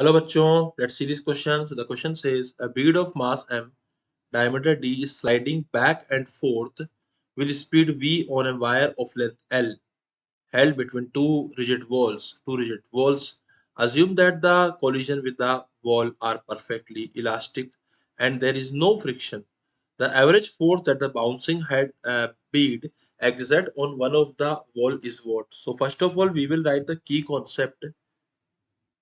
Hello bachcho, let's see this question. So the question says a bead of mass m, diameter d is sliding back and forth with speed v on a wire of length l held between two rigid walls. Assume that the collision with the wall are perfectly elastic and there is no friction. The average force that the bouncing head bead exert on one of the wall is what? So first of all, we will write the key concept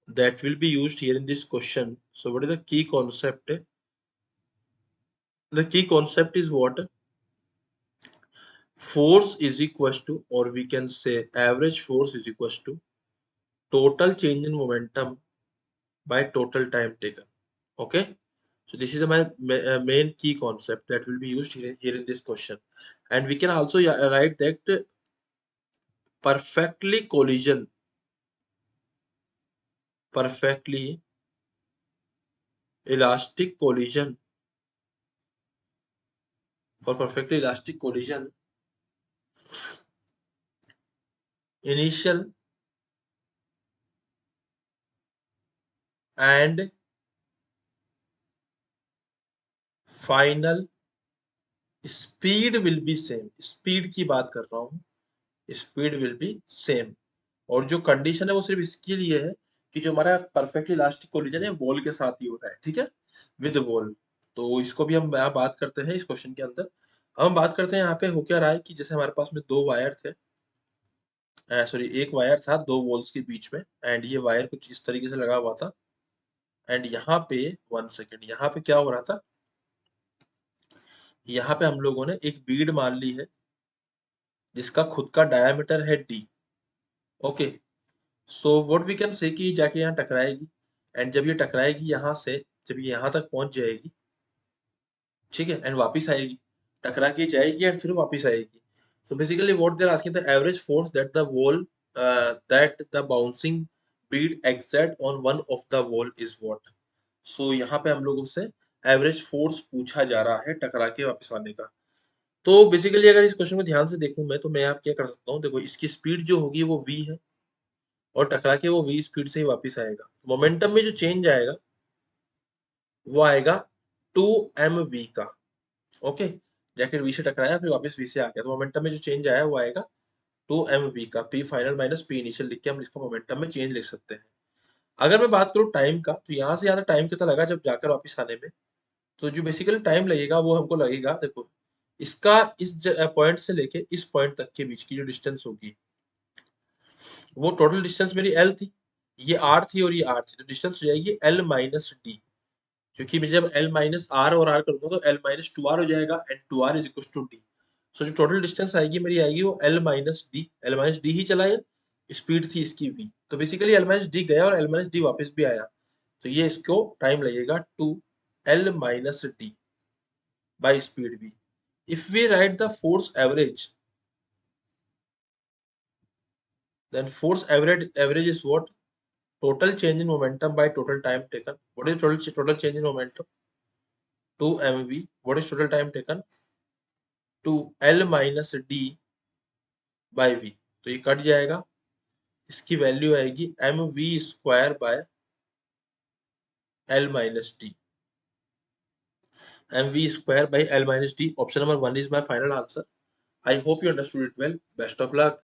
that will be used here in this question. So what is the key concept? The key concept is what? Force is equals to, or we can say average force is equals to total change in momentum by total time taken. Okay. So this is my main key concept that will be used here in this question. And we can also write that perfectly elastic collision, for perfectly elastic collision, initial and final speed will be same. Speed की बात कर रहा हूँ, speed will be same. और जो condition है वो सिर्फ इसके लिए है कि जो हमारा परफेक्टली इलास्टिक कोलिजन है वॉल के साथ ही हो रहा है, ठीक है, विद वॉल। तो इसको भी हम यहाँ बात करते हैं इस क्वेश्चन के अंदर। हम बात करते हैं यहाँ पे हो क्या रहा है कि जैसे हमारे पास में दो वायर थे, सॉरी एक वायर था दो वॉल्स के बीच में, एंड ये वायर कुछ इस तरीके से लगा हुआ था। एंड यहाँ पे 1 सेकेंड, यहाँ पे क्या हो रहा था, यहाँ पे हम लोगों ने एक बीड मान ली है जिसका खुद का डायमीटर है d। Okay, so what we can say कि जाके यहाँ टकराएगी, एंड जब ये टकराएगी यहाँ से, जब ये यहाँ तक पहुंच जाएगी, ठीक है, एंड वापस आएगी, टकरा के जाएगी एंड फिर वापस आएगी। So basically what they are asking, the average force that the wall that the bouncing bead exert on one of the wall is what. So यहाँ पे हम लोगों से एवरेज फोर्स पूछा जा रहा है टकरा के वापस आने का। तो बेसिकली अगर इस क्वेश्चन को ध्यान से देखूं मैं, तो मैं आप क्या कर सकता हूँ, देखो इसकी स्पीड जो होगी वो v है और टकरा के वो v स्पीड से ही वापस आएगा। मोमेंटम में जो चेंज आएगा वो आएगा 2mv का। ओके, जाके v से टकराया फिर वापस v से आ गया, तो मोमेंटम में जो चेंज आया वो आएगा 2mv का। p final minus p initial लिख के हम इसको मोमेंटम में चेंज लिख सकते हैं। अगर मैं बात करूँ टाइम का, तो यहाँ से यहाँ टाइम कितना लगा जब जाकर वापस आने में, तो जो बेसिकली टाइम लगेगा वो हमको लगेगा, देखो इसका इस पॉइंट से लेके इस पॉइंट तक के बीच की जो डिस्टेंस होगी, वो टोटल डिस्टेंस मेरी l थी, ये r थी और ये r थी, तो डिस्टेंस हो जाएगी l माइनस d। क्योंकि मैं जब l माइनस r और r करूंगा तो l माइनस 2r हो जाएगा, and 2r is equal to d। So जो टोटल डिस्टेंस आएगी मेरी आएगी वो l minus d। l minus d ही चला है, स्पीड थी इसकी v, तो बेसिकली l माइनस d गया और l माइनस d वापस भी आया, तो ये इसको टाइम लगेगा 2l minus d by speed v। If we write the force average, then force average is what? Total change in momentum by total time taken. What is total change in momentum? 2mv. What is total time taken? 2l minus d by v। तो ये cut जाएगा, इसकी value आएगी mv square by l minus d। mv square by l minus d। Option number 1 is my final answer. I hope you understood it well. Best of luck.